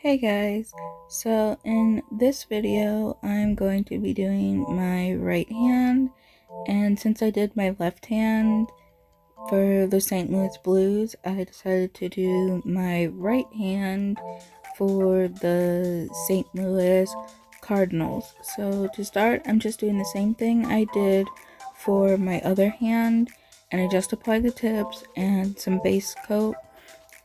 Hey guys, so in this video I'm going to be doing my right hand, and since I did my left hand for the St. Louis Blues, I decided to do my right hand for the St. Louis Cardinals. So to start, I'm just doing the same thing I did for my other hand, and I just applied the tips and some base coat,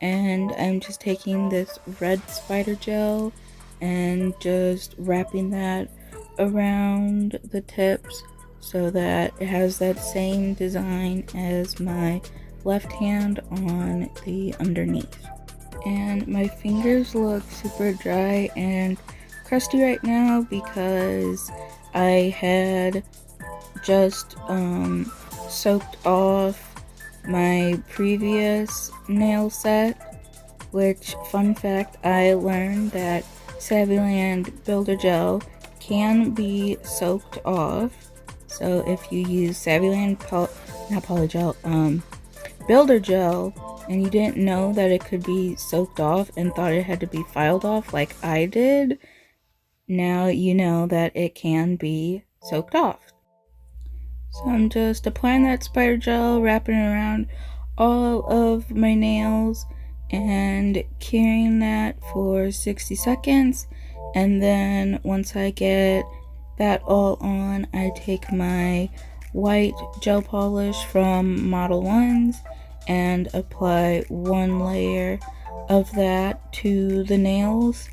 and I'm just taking this red spider gel and just wrapping that around the tips so that it has that same design as my left hand on the underneath. And my fingers look super dry and crusty right now because I had just soaked off my previous nail set, which, fun fact, I learned that Saviland Builder Gel can be soaked off. So if you use Saviland Builder Gel and you didn't know that it could be soaked off and thought it had to be filed off like I did, now you know that it can be soaked off. So I'm just applying that spider gel, wrapping it around all of my nails and curing that for 60 seconds. And then once I get that all on, I take my white gel polish from Model 1s and apply one layer of that to the nails.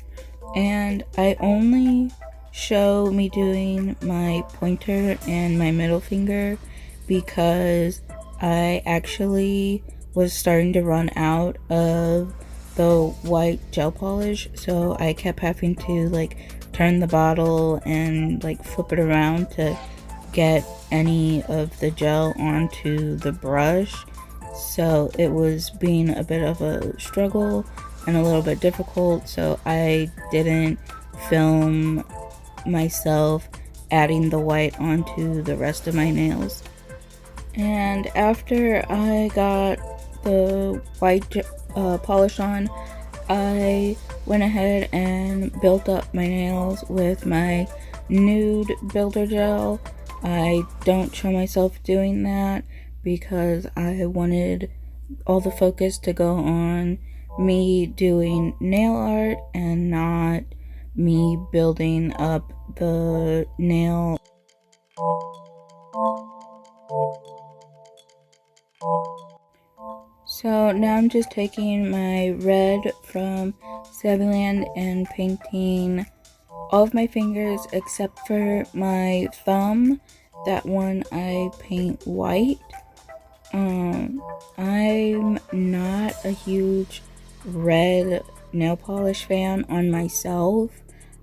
And I only show me doing my pointer and my middle finger because I actually was starting to run out of the white gel polish, so I kept having to turn the bottle and flip it around to get any of the gel onto the brush. So it was being a bit of a struggle and a little bit difficult, so I didn't film myself adding the white onto the rest of my nails. And after I got the white polish on, I went ahead and built up my nails with my nude builder gel. I don't show myself doing that because I wanted all the focus to go on me doing nail art and not me building up the nail. So now I'm just taking my red from Saviland and painting all of my fingers except for my thumb. That one I paint white. I'm not a huge red nail polish fan on myself.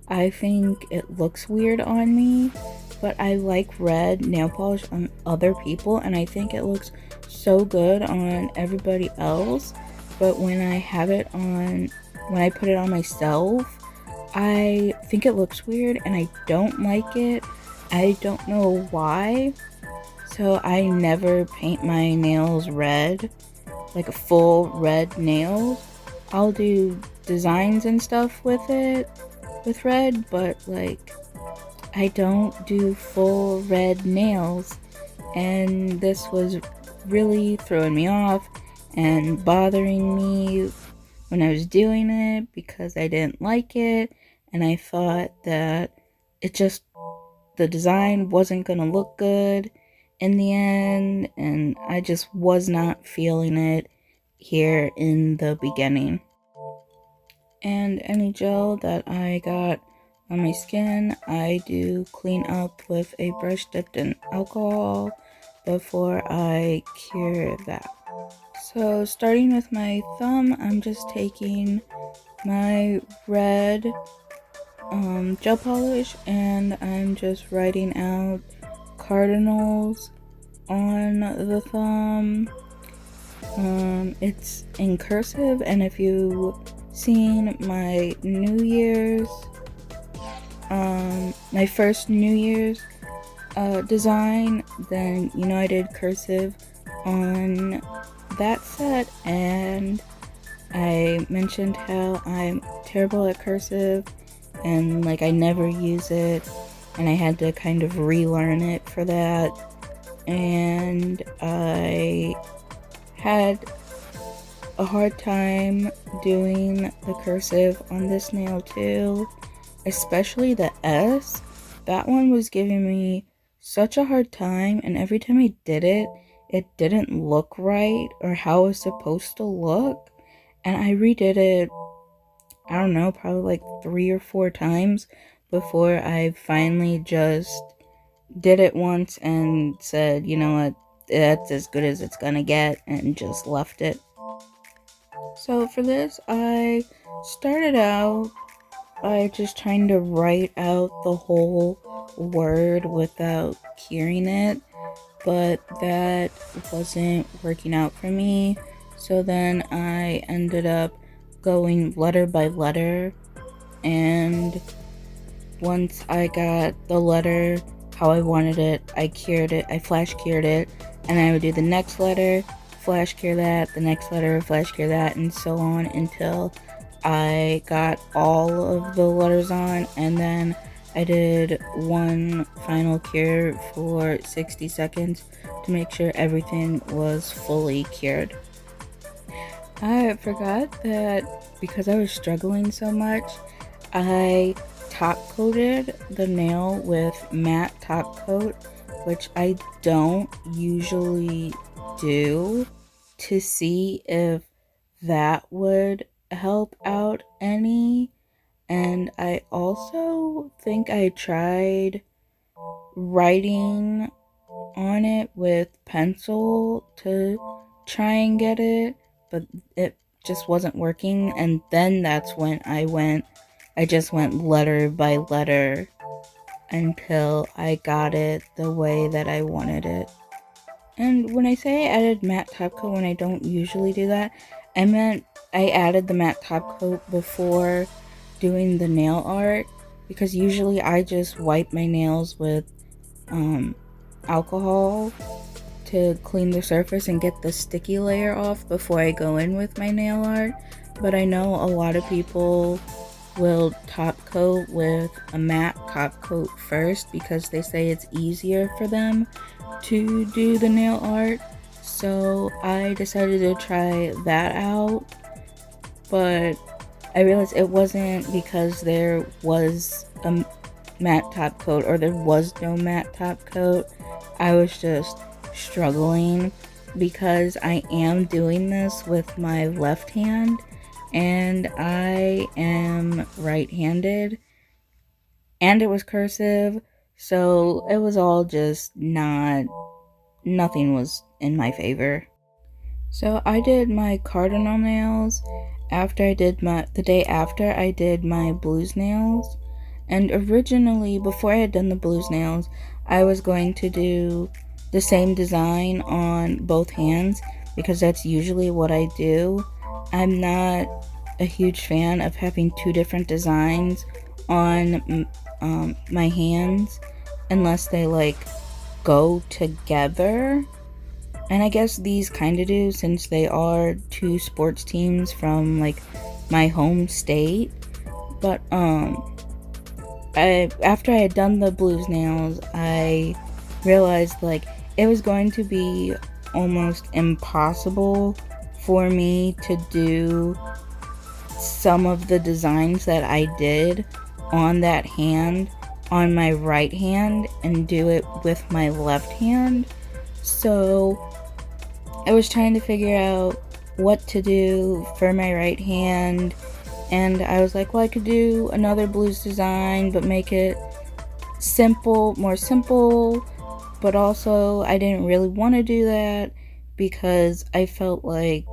I think it looks weird on me, but I like red nail polish on other people, and I think it looks so good on everybody else. But when I put it on myself, I think it looks weird and I don't like it. I don't know why. So I never paint my nails red, like a full red nails. I'll do designs and stuff with it, with red, but I don't do full red nails. And this was really throwing me off and bothering me when I was doing it because I didn't like it, and I thought that the design wasn't gonna look good in the end, and I just was not feeling it here in the beginning. And any gel that I got on my skin, I do clean up with a brush dipped in alcohol before I cure that. So starting with my thumb, I'm just taking my red gel polish and I'm just writing out Cardinals on the thumb. It's in cursive, and if you've seen my New Year's, my first New Year's design, then you know I did cursive on that set, and I mentioned how I'm terrible at cursive and like I never use it, and I had to kind of relearn it for that. And I had a hard time doing the cursive on this nail too, especially the S. That one was giving me such a hard time, and every time I did it, it didn't look right or how it was supposed to look. And I redid it, I don't know, probably like 3 or 4 times before I finally just did it once and said, you know what, that's as good as it's gonna get, and just left it. So for this, I started out by just trying to write out the whole word without curing it, but that wasn't working out for me. So then I ended up going letter by letter, and once I got the letter how I wanted it, I cured it, I flash cured it, and I would do the next letter, flash cure that, the next letter, flash cure that, and so on until I got all of the letters on, and then I did one final cure for 60 seconds to make sure everything was fully cured. I forgot that because I was struggling so much, I top coated the nail with matte top coat, which I don't usually do, to see if that would help out any. And I also think I tried writing on it with pencil to try and get it, but it just wasn't working. And then that's when I just went letter by letter until I got it the way that I wanted it. And when I say I added matte top coat when I don't usually do that, I meant I added the matte top coat before doing the nail art, because usually I just wipe my nails with alcohol to clean the surface and get the sticky layer off before I go in with my nail art. But I know a lot of people will top coat with a matte top coat first because they say it's easier for them to do the nail art. So I decided to try that out, but I realized it wasn't because there was a matte top coat or there was no matte top coat. I was just struggling because I am doing this with my left hand and I am right-handed, and it was cursive, so it was all just nothing was in my favor. So I did my cardinal nails the day after I did my blues nails. And originally, before I had done the blues nails, I was going to do the same design on both hands because that's usually what I do. I'm not a huge fan of having two different designs on my hands unless they like go together. And I guess these kind of do, since they are two sports teams from like my home state. But after I had done the blues nails, I realized like it was going to be almost impossible for me to do some of the designs that I did on that hand on my right hand and do it with my left hand. So I was trying to figure out what to do for my right hand, and I was like, well, I could do another blues design but make it more simple, but also I didn't really want to do that because I felt like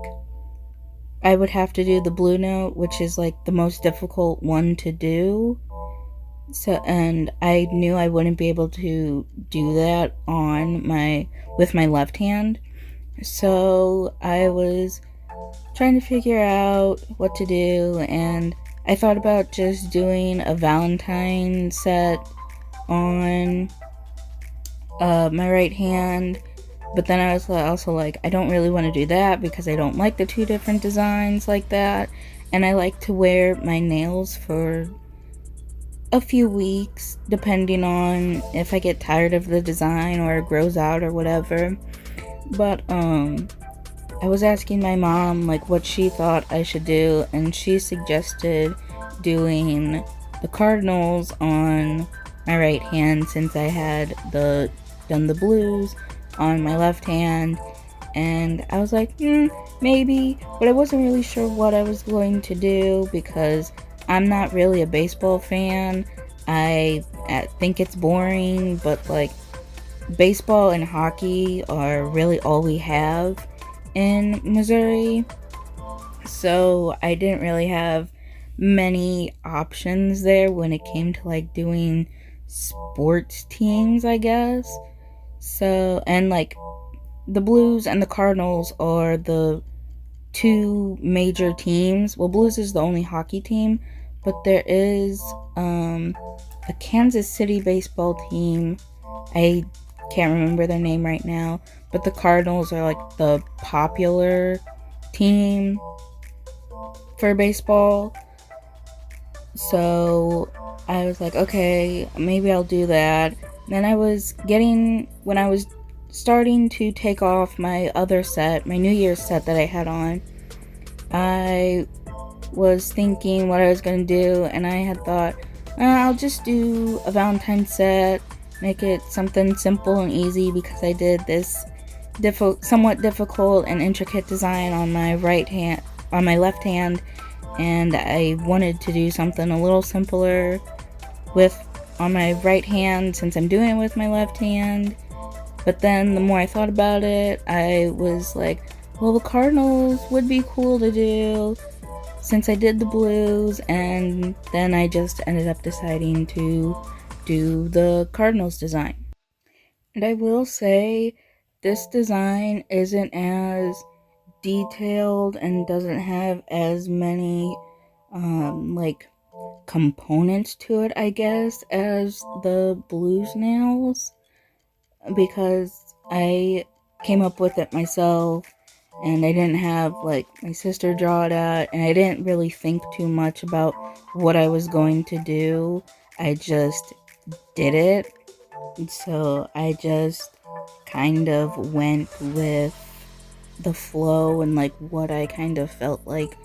I would have to do the blue note, which is like the most difficult one to do. So, and I knew I wouldn't be able to do that with my left hand. So I was trying to figure out what to do, and I thought about just doing a Valentine set on my right hand But then I was also like, I don't really want to do that because I don't like the two different designs like that. And I like to wear my nails for a few weeks, depending on if I get tired of the design or it grows out or whatever. But I was asking my mom like what she thought I should do, and she suggested doing the Cardinals on my right hand since I had done the blues on my left hand. And I was like, maybe, but I wasn't really sure what I was going to do because I'm not really a baseball fan. I think it's boring, but like baseball and hockey are really all we have in Missouri. So I didn't really have many options there when it came to like doing sports teams, I guess. So, and like the Blues and the Cardinals are the two major teams. Well, Blues is the only hockey team, but there is a Kansas City baseball team. I can't remember their name right now, but the Cardinals are like the popular team for baseball. So I was like, okay, maybe I'll do that. Then when I was starting to take off my other set, my New Year's set that I had on, I was thinking what I was going to do, and I had thought, I'll just do a Valentine's set, make it something simple and easy because I did this somewhat difficult and intricate design on my left hand, and I wanted to do something a little simpler on my right hand since I'm doing it with my left hand. But then the more I thought about it, I was like, well, the Cardinals would be cool to do since I did the blues, and then I just ended up deciding to do the Cardinals design. And I will say, this design isn't as detailed and doesn't have as many like components to it, I guess, as the blues nails, because I came up with it myself and I didn't have like my sister draw it out, and I didn't really think too much about what I was going to do. I just did it. So I just kind of went with the flow and like what I kind of felt like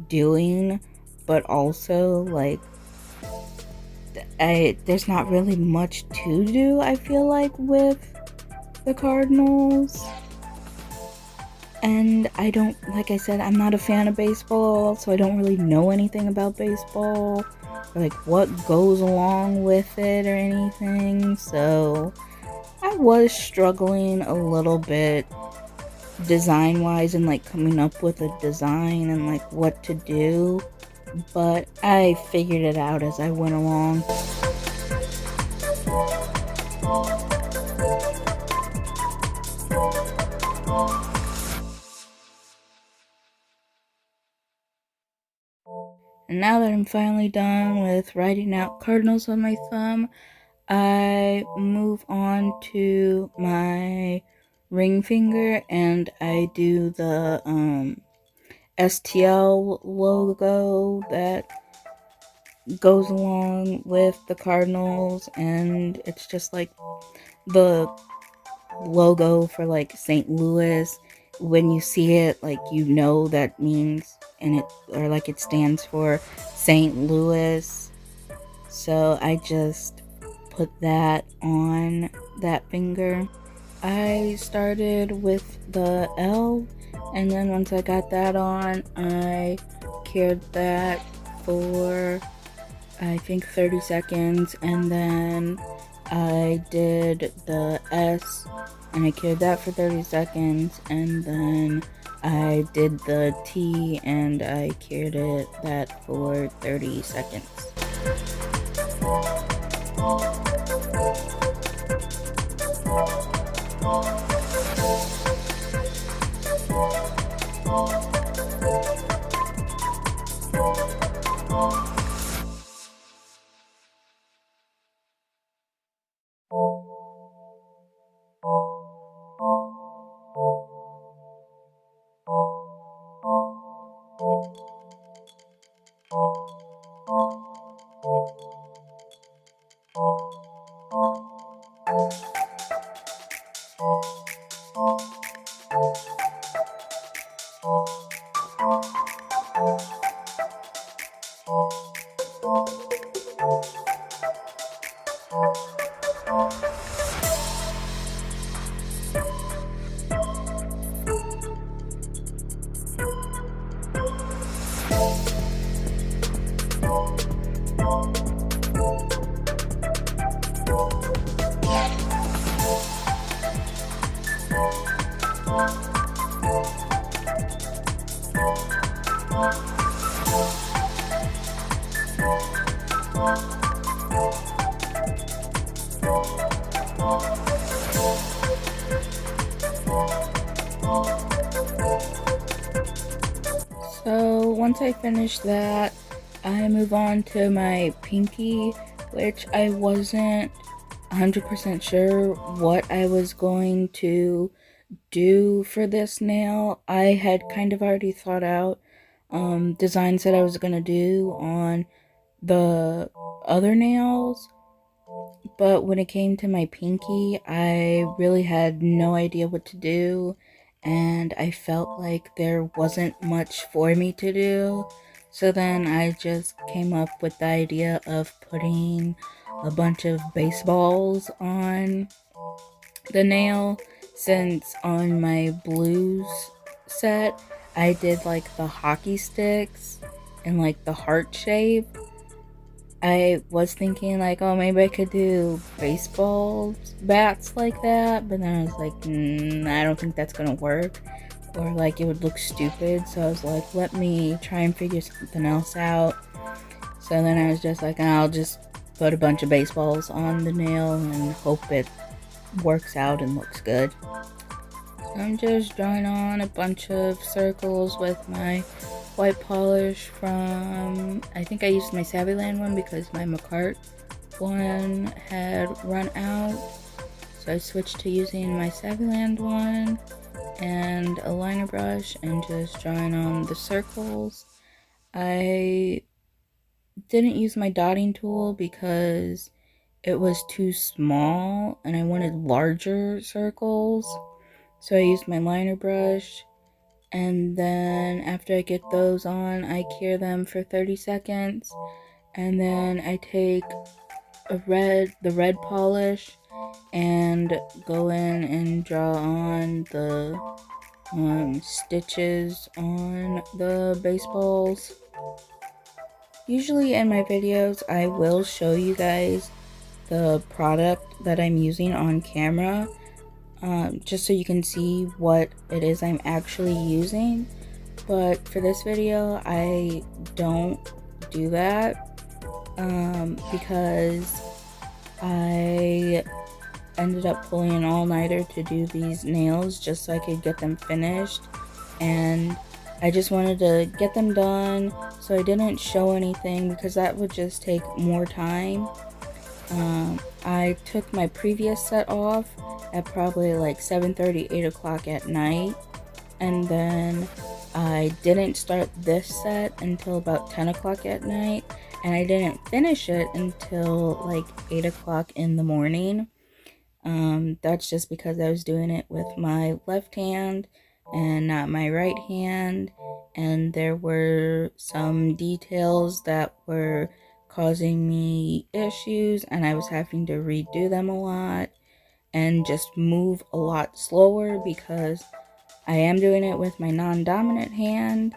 doing, but also like there's not really much to do, I feel like, with the Cardinals. And I don't, like I said, I'm not a fan of baseball, so I don't really know anything about baseball, or like what goes along with it or anything. So I was struggling a little bit design wise and like coming up with a design and like what to do, but I figured it out as I went along. And now that I'm finally done with writing out Cardinals on my thumb, I move on to my ring finger and I do the STL logo that goes along with the Cardinals, and it's just like the logo for like St. Louis. When you see it, like, you know that means, and it stands for St. Louis. So I just put that on that finger. I started with the L, and then once I got that on, I cured that for I think 30 seconds, and then I did the S and I cured that for 30 seconds, and then I did the T and I cured that for 30 seconds. once I finish that, I move on to my pinky, which I wasn't 100% sure what I was going to do for this nail. I had kind of already thought out designs that I was going to do on the other nails, but when it came to my pinky, I really had no idea what to do, and I felt like there wasn't much for me to do. So then I just came up with the idea of putting a bunch of baseballs on the nail, since on my blues set, I did like the hockey sticks and like the heart shape. I was thinking like, oh, maybe I could do baseball bats like that, but then I was like, I don't think that's gonna work, or like it would look stupid. So I was like, let me try and figure something else out. So then I was just like, I'll just put a bunch of baseballs on the nail and hope it works out and looks good. So I'm just drawing on a bunch of circles with my white polish from, I think I used my Savvyland one because my McCart one had run out, so I switched to using my Savvyland one and a liner brush and just drawing on the circles. I didn't use my dotting tool because it was too small and I wanted larger circles, so I used my liner brush. And then after I get those on, I cure them for 30 seconds. And then I take the red polish and go in and draw on the stitches on the baseballs. Usually in my videos, I will show you guys the product that I'm using on camera, just so you can see what it is I'm actually using. But for this video, I don't do that because I ended up pulling an all-nighter to do these nails just so I could get them finished, and I just wanted to get them done, so I didn't show anything because that would just take more time. I took my previous set off at probably like 7:30, 8 o'clock at night, and then I didn't start this set until about 10 o'clock at night, and I didn't finish it until like 8 o'clock in the morning. That's just because I was doing it with my left hand and not my right hand, and there were some details that were causing me issues, and I was having to redo them a lot and just move a lot slower because I am doing it with my non-dominant hand.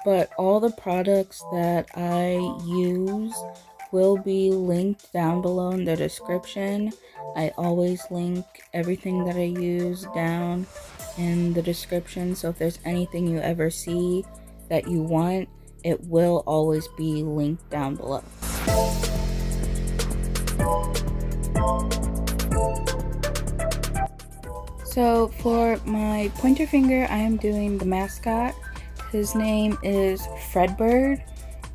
But all the products that I use will be linked down below in the description. I always link everything that I use down in the description, so if there's anything you ever see that you want, it will always be linked down below. So for my pointer finger, I am doing the mascot. His name is Fredbird,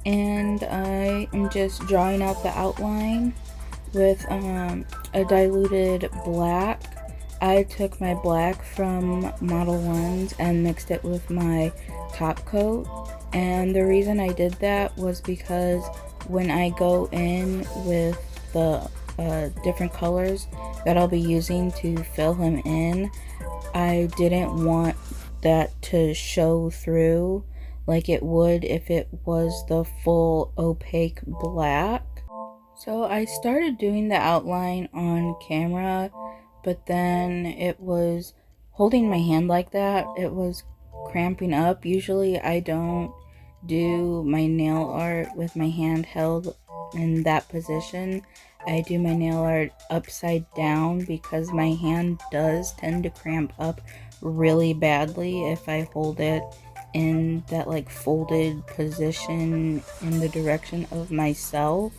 and I am just drawing out the outline with a diluted black. I took my black from Model 1s and mixed it with my top coat, and the reason I did that was because when I go in with the different colors that I'll be using to fill him in, I didn't want that to show through like it would if it was the full opaque black. So I started doing the outline on camera, but then it was holding my hand like that, it was cramping up. Usually I don't do my nail art with my hand held in that position. I do my nail art upside down because my hand does tend to cramp up really badly if I hold it in that like folded position in the direction of myself.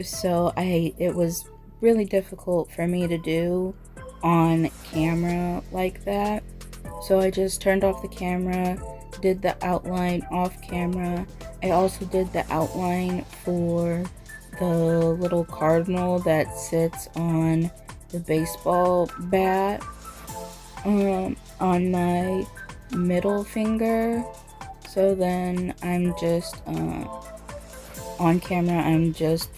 So it was really difficult for me to do on camera like that. So I just turned off the camera, did the outline off camera. I also did the outline for the little cardinal that sits on the baseball bat on my middle finger. So then I'm just on camera, I'm just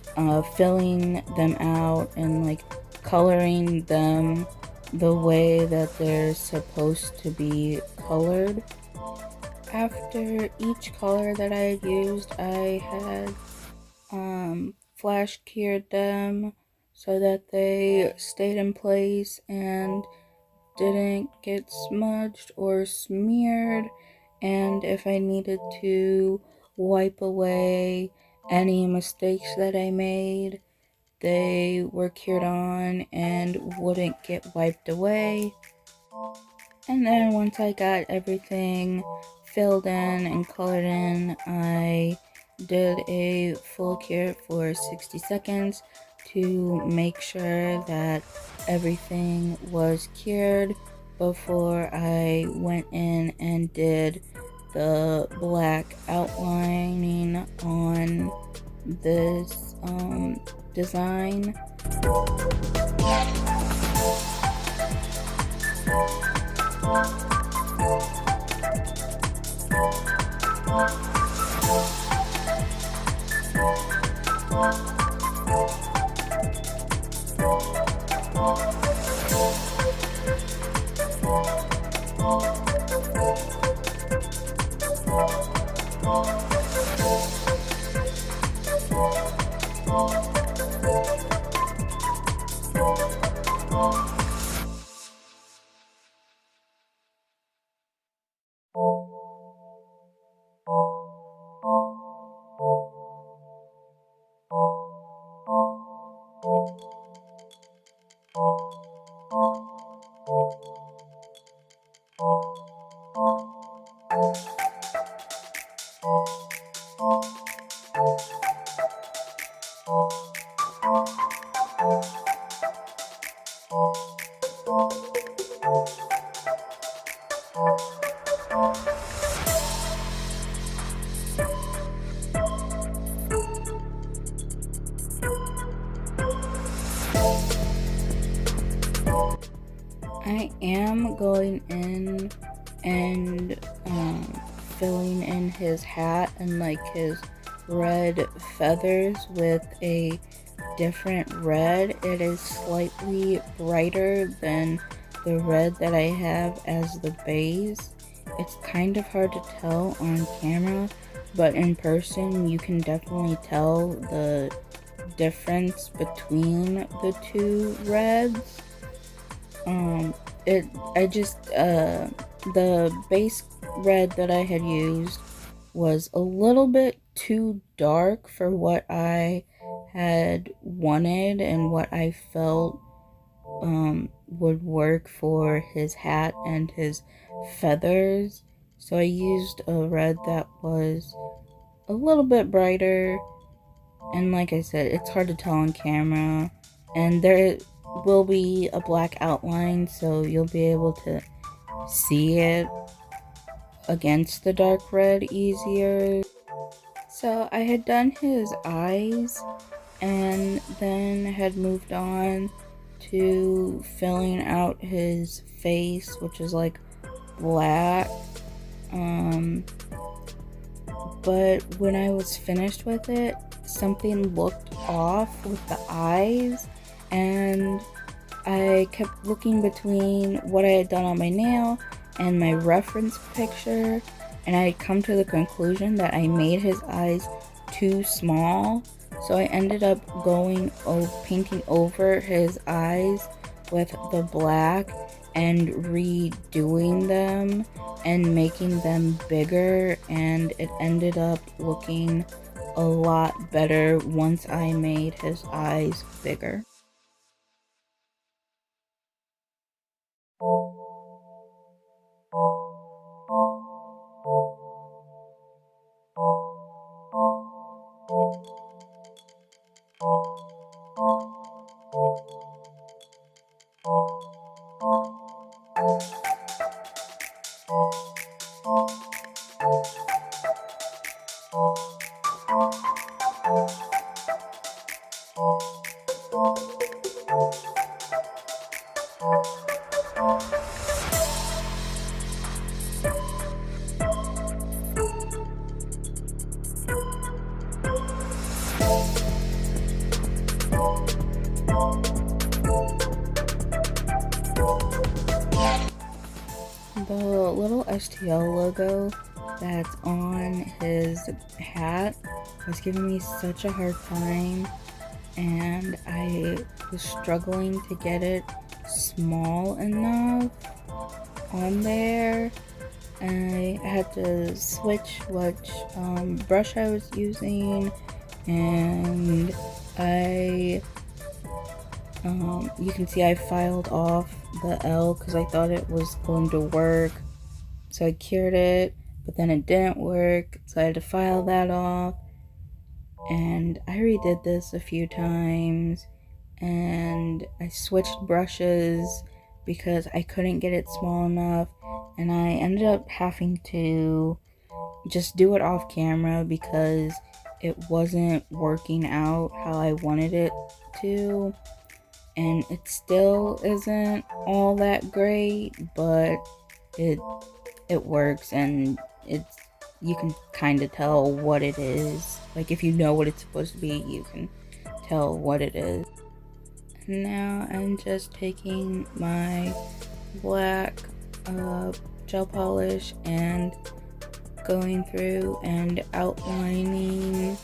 filling them out and like coloring them the way that they're supposed to be colored. After each color that I had used, I had flash cured them so that they stayed in place and didn't get smudged or smeared. And if I needed to wipe away any mistakes that I made, they were cured on and wouldn't get wiped away. And then once I got everything filled in and colored in, I did a full cure for 60 seconds to make sure that everything was cured before I went in and did the black outlining on this design. I am going in and filling in his hat and like his red feathers with a different red. It is slightly brighter than the red that I have as the base. It's kind of hard to tell on camera, but in person you can definitely tell the difference between the two reds. The base red that I had used was a little bit too dark for what I had wanted and what I felt would work for his hat and his feathers. So I used a red that was a little bit brighter, and like I said, it's hard to tell on camera, and there will be a black outline, so you'll be able to see it against the dark red easier. So I had done his eyes and then had moved on to filling out his face, which is like black. But when I was finished with it, something looked off with the eyes, and I kept looking between what I had done on my nail and my reference picture, and I had come to the conclusion that I made his eyes too small. So I ended up painting over his eyes with the black and redoing them and making them bigger, and it ended up looking a lot better once I made his eyes bigger. The little STL logo that's on his hat was giving me such a hard time, and I was struggling to get it small enough on there. I had to switch which brush I was using, and you can see I filed off the L because I thought it was going to work, so I cured it, but then it didn't work, so I had to file that off. And I redid this a few times, and I switched brushes because I couldn't get it small enough, and I ended up having to just do it off camera because it wasn't working out how I wanted it to. And it still isn't all that great, but it works, and you can kind of tell what it is. Like, if you know what it's supposed to be, you can tell what it is. And now I'm just taking my black gel polish and going through and outlining.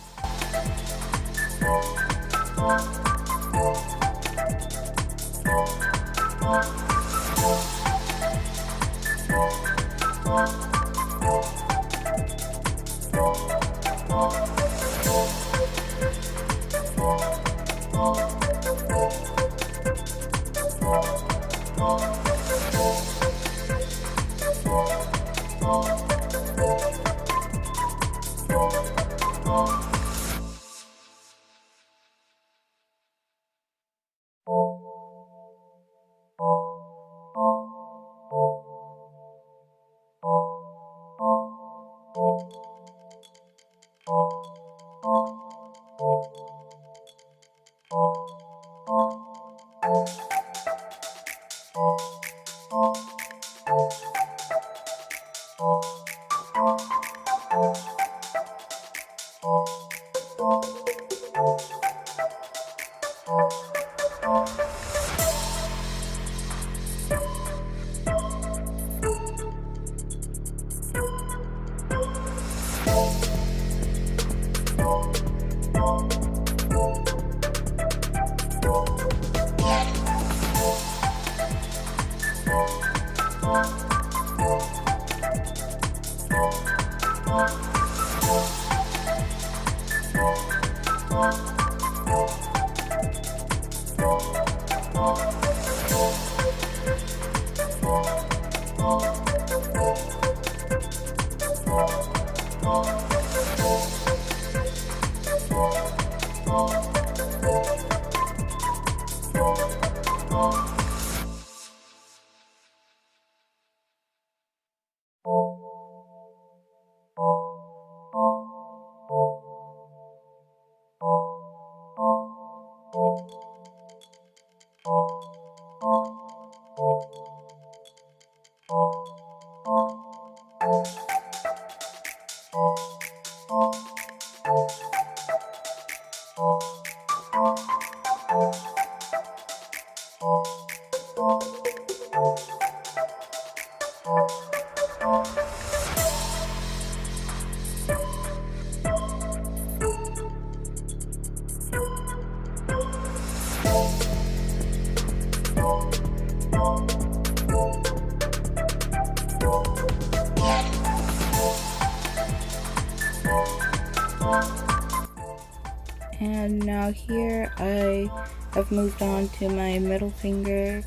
And now here I have moved on to my middle finger.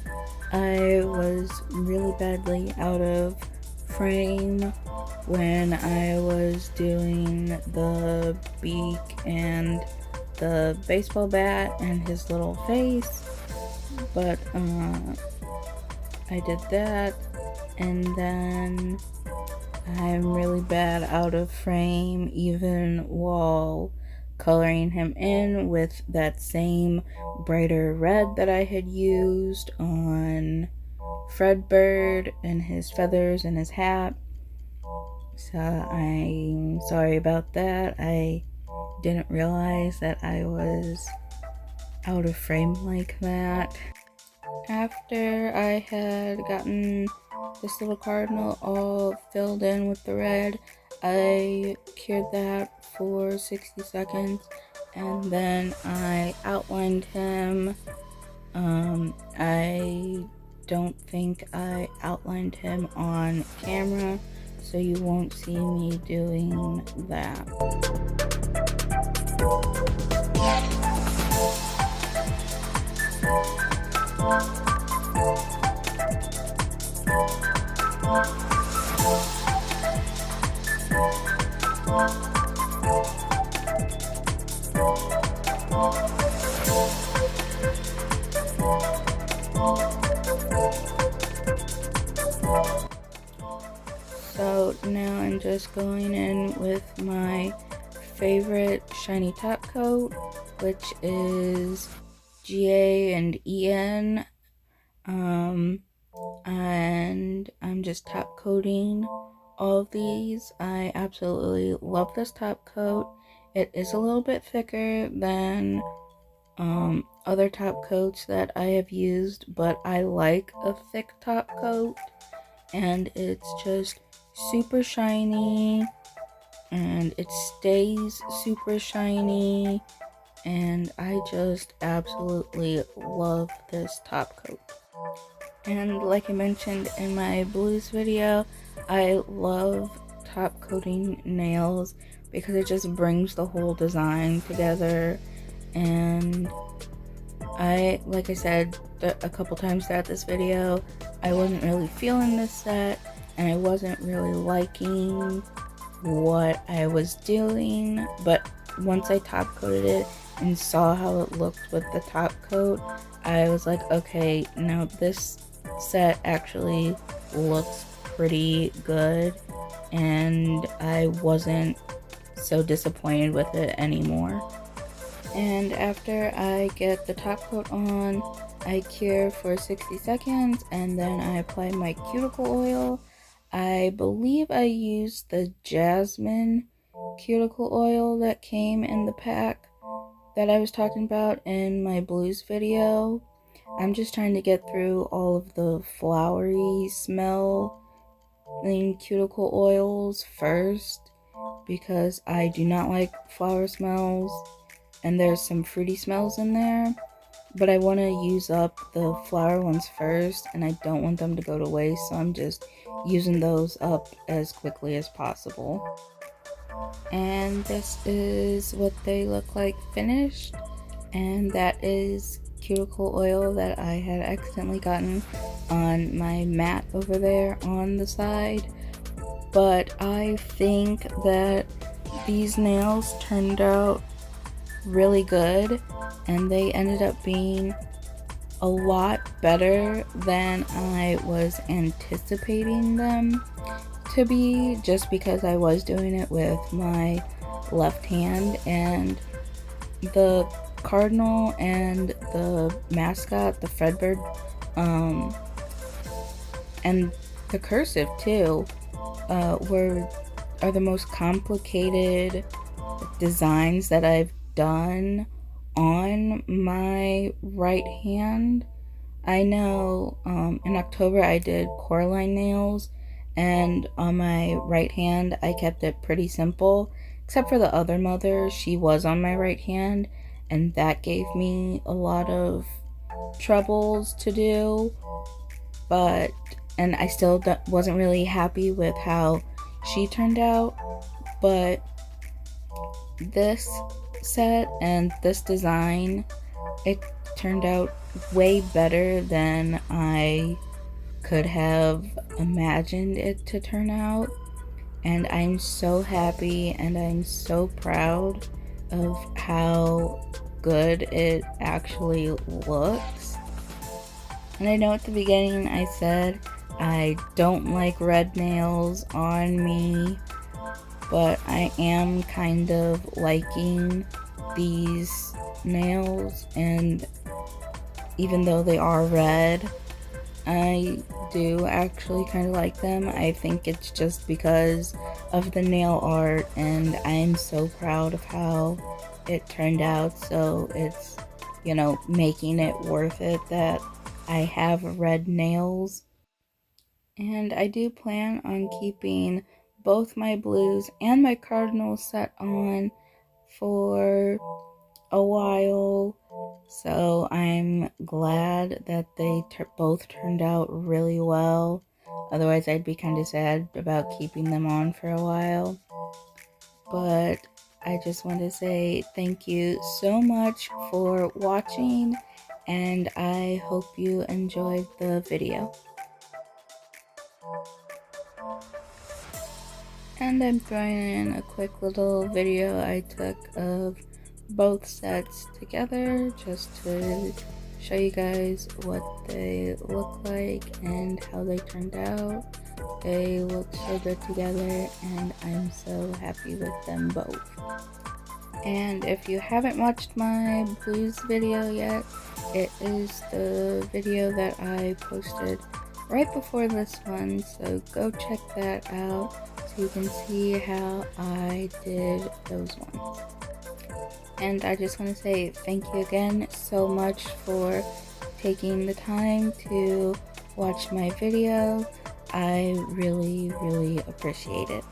I was really badly out of frame when I was doing the beak and the baseball bat and his little face, but I did that, and then I'm really bad out of frame even while coloring him in with that same brighter red that I had used on Fredbird and his feathers and his hat. So I'm sorry about that. I didn't realize that I was out of frame like that. After I had gotten this little cardinal all filled in with the red. I cured that for 60 seconds and then I outlined him. I don't think I outlined him on camera, so you won't see me doing that. So now I'm just going in with my favorite shiny top coat, which is GA and EN. And I'm just top coating all of these. I absolutely love this top coat. It is a little bit thicker than other top coats that I have used, but I like a thick top coat, and it's just super shiny and it stays super shiny, and I just absolutely love this top coat. And like I mentioned in my blues video, I love top coating nails because it just brings the whole design together. And like I said a couple times throughout this video, I wasn't really feeling this set and I wasn't really liking what I was doing, but once I top coated it and saw how it looked with the top coat, I was like, okay, now this set actually looks pretty good, and I wasn't so disappointed with it anymore. And after I get the top coat on, I cure for 60 seconds and then I apply my cuticle oil. I believe I used the jasmine cuticle oil that came in the pack that I was talking about in my blues video. I'm just trying to get through all of the flowery smell in cuticle oils first, because I do not like flower smells and there's some fruity smells in there, but I want to use up the flower ones first and I don't want them to go to waste, so I'm just using those up as quickly as possible. And this is what they look like finished, and that is cuticle oil that I had accidentally gotten on my mat over there on the side. But I think that these nails turned out really good, and they ended up being a lot better than I was anticipating them to be, just because I was doing it with my left hand, and the cardinal and the mascot, the Fredbird, and the cursive too, are the most complicated designs that I've done on my right hand. I know in October I did Coraline nails, and on my right hand I kept it pretty simple, except for the other mother. She was on my right hand, and that gave me a lot of troubles to do, and I still wasn't really happy with how she turned out. But this set and this design, it turned out way better than I could have imagined it to turn out, and I'm so happy and I'm so proud of how good it actually looks. And I know at the beginning I said I don't like red nails on me, but I am kind of liking these nails, and even though they are red, I do actually kind of like them. I think it's just because of the nail art, and I'm so proud of how it turned out, so it's, you know, making it worth it that I have red nails. And I do plan on keeping both my blues and my Cardinals set on for a while. So I'm glad that they both turned out really well. Otherwise, I'd be kind of sad about keeping them on for a while. But I just want to say thank you so much for watching, and I hope you enjoyed the video. And I'm throwing in a quick little video I took of both sets together just to show you guys what they look like and how they turned out. They look so good together, and I'm so happy with them both. And if you haven't watched my blues video yet, it is the video that I posted right before this one, so go check that out so you can see how I did those ones. And I just want to say thank you again so much for taking the time to watch my video. I really appreciate it.